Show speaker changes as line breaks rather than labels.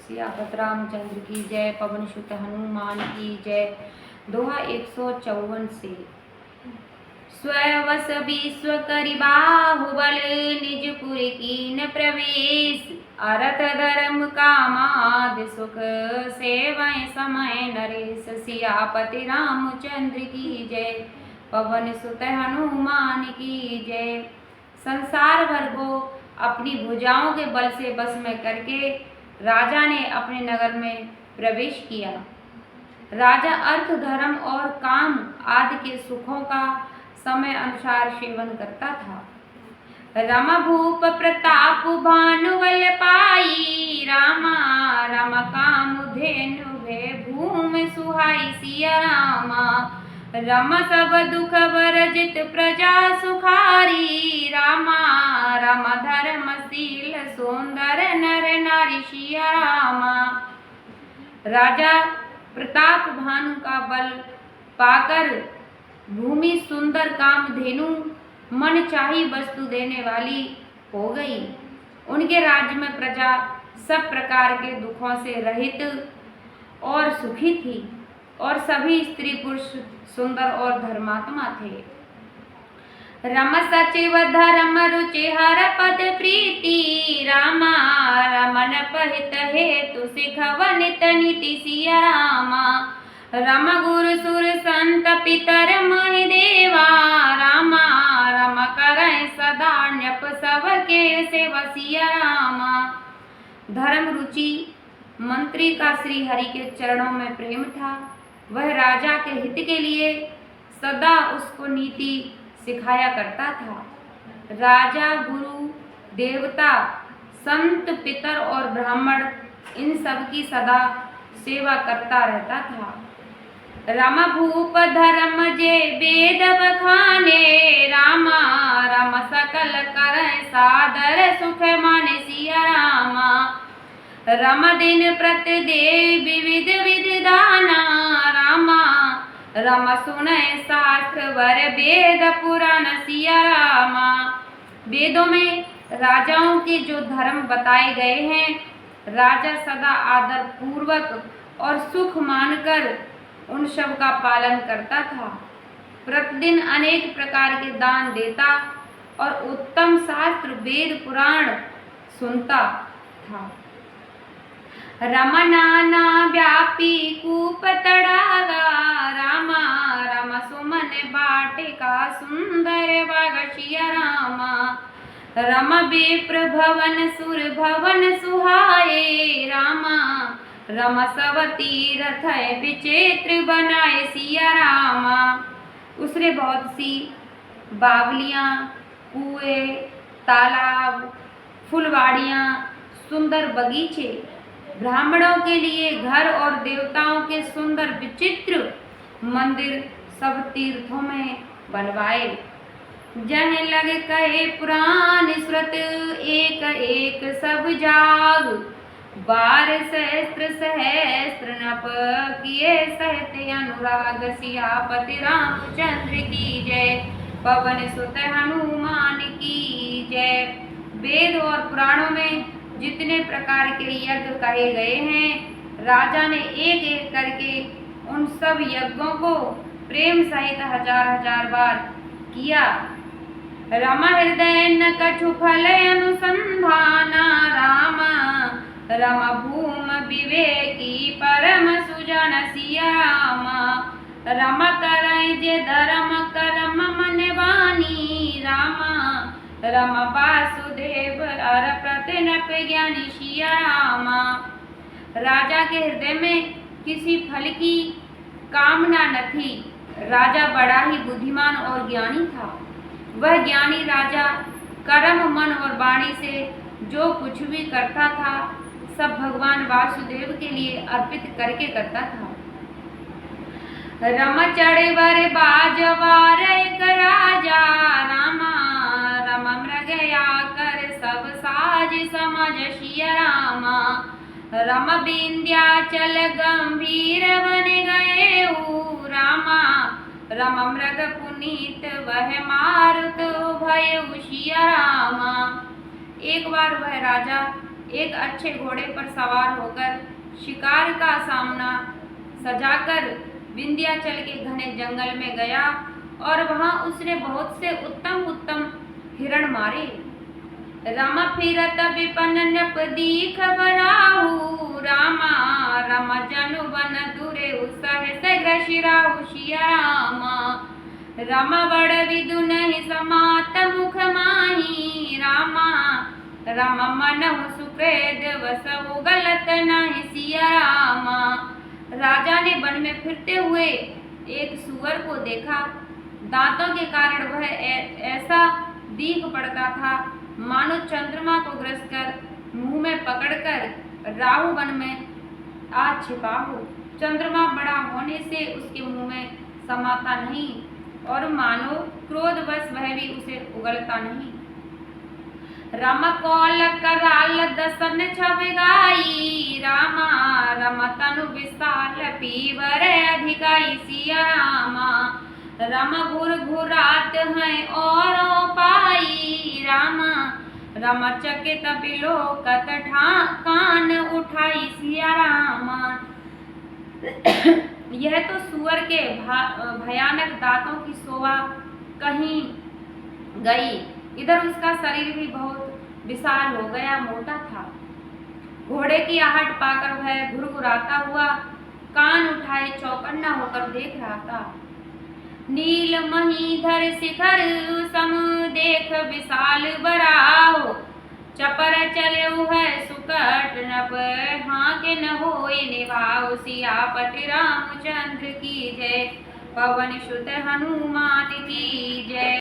सियापत रामचंद्र की जय। पवन सुत हनुमान की जय। दोहा 154 से। स्ववश विश्व करि बाहुबल, निज पुर कीन प्रवेश। अरथ धर्म कामाद सुख, सेवै समय नरेश। सियापति रामचंद्र की जय। पवन सुत हनुमान की जय। संसार भर को अपनी भुजाओं के बल से बस में करके राजा ने अपने नगर में प्रवेश किया। राजा अर्थ धर्म और काम आदि के सुखों का समय अनुसार सेवन करता था। रम भूप प्रताप भानुबल पाई, रामा रम काम धेनु भय भूमि सुहाई। सिया रामा रम सब दुख वर्जित प्रजा सुखारी। रामा रम धर्मशील सुंदर नर नारी। सिया रामा राजा प्रताप भानु का बल पाकर भूमि सुंदर कामधेनु मन चाही वस्तु देने वाली हो गई। उनके राज्य में प्रजा सब प्रकार के दुखों से रहित और सुखी थी और सभी स्त्री पुरुष सुंदर और धर्मात्मा थे। रम सचिव धर्म रुचि हर पद प्रीति। रामा रमन पहित हेतु सिखव नित नीति। सिया रामा रम गुरु सुर संत पितर महि देवा। रामा रम करय सदा न्यप सब के सेवा। सिया रामा धर्म रुचि मंत्री का श्री हरि के चरणों में प्रेम था। वह राजा के हित के लिए सदा उसको नीति सिखाया करता था। राजा गुरु देवता संत पितर और ब्राह्मण इन सब की सदा सेवा करता रहता था। रम भूप धर्म जे वेद बखाने। रामा रम सकल करय सादर सुख माने। सिया रामा रम दिन प्रतिदेव विविध विधि दाना। रामा रम सुनय शास्त्र वर वेद पुराण। सिया रामा वेदों में राजाओं के जो धर्म बताए गए हैं, राजा सदा आदर पूर्वक और सुख मानकर उन सब का पालन करता था। प्रतिदिन अनेक प्रकार के दान देता और उत्तम शास्त्र वेद पुराण सुनता था। रम नाना व्यापी कूप तड़ागा। रामा रम सुमन बाटिका सुंदर बाग। सिया रामा रम विप्र भवन सुर भवन सुहाए। रामा रम सब तीर्थ विचित्र बनाए। सिया रामा उसने बहुत सी बावलियाँ, कुएं, तालाब, फुलवाड़ियाँ, सुंदर बगीचे, ब्राह्मणों के लिए घर और देवताओं के सुंदर विचित्र मंदिर सब तीर्थों में बनवाए। जह लग कहे पुराण श्रुत एक एक सब जाग। बार सहस्त्र सहस्त्र नप किए सहित अनुराग। सियापति रामचंद्र की जय। पवन सुत हनुमान की जय। वेद और पुराणों में जितने प्रकार के यज्ञ कहे गए हैं, राजा ने एक एक करके उन सब यज्ञों को प्रेम सहित हजार हजार बार किया। रम हृदय न कछु फल अनुसंधाना। रामा रम भूम विवेकी परम सुजन। सिया रामा रम करय जे धर्म कर्म मन वाणी। रामा रम वासुदेव अर प्रतिनप ज्ञानी। सिया रामा राजा के हृदय में किसी फल की कामना न थी। राजा बड़ा ही बुद्धिमान और ज्ञानी था। वह ज्ञानी राजा कर्म मन और वाणी से जो कुछ भी करता था, सब भगवान वासुदेव के लिए अर्पित करके करता था। रम चढ़े वर बाजवार एक राजा। रामा रम मृग आकर सब साज समझ। सिया रामा रम विंध्याचल गंभीर बन गए। रामा रम मृग पुनीत वह मारुत भय। सिया रामा एक बार वह राजा एक अच्छे घोड़े पर सवार होकर शिकार का सामना सजाकर विंध्याचल के घने जंगल में गया और वहां उसने बहुत से उत्तम उत्तम हिरण मारे। रामा फिरत विपन नृप दीख बराहु रामा रामा जनु बन दुरे सहस ग्रशिराहु सिया रामा रामा बड़ विदु नहीं समात मुख माही रामा रामा मनहु सुकृद वसहु गलत नहीं सिया रामा। राजा ने वन में फिरते हुए एक सुअर को देखा। दांतों के कारण वह ऐसा दीख पड़ता था मानो चंद्रमा को ग्रस कर मुंह में पकड़कर राहु वन में आ छिपा हो। चंद्रमा बड़ा होने से उसके मुंह में समाता नहीं और मानो क्रोधवश वह भी उसे उगलता नहीं। रामा कौल कराल दसन छवगाई रामा रामा तनु विशाल पीवर अधिकाई सिया रामा रामा घुर घुरात है और पाई रामा रामा चकित बिलोकत कान उठाई सिया रामा। यह तो सुअर के भयानक दांतों की शोभा कहीं गई, इधर उसका शरीर भी बहुत विशाल हो गया, मोटा था। घोड़े की आहट पाकर वह घुरघुराता हुआ कान उठाए चौकन्ना होकर देख रहा था। नील महीधर शिखर सम देख विशाल बराहो चपर चले है सुकट नप हाँ के न होए निभाओ सियापति रामचंद्र की जय, पवन सुत हनुमान की जय।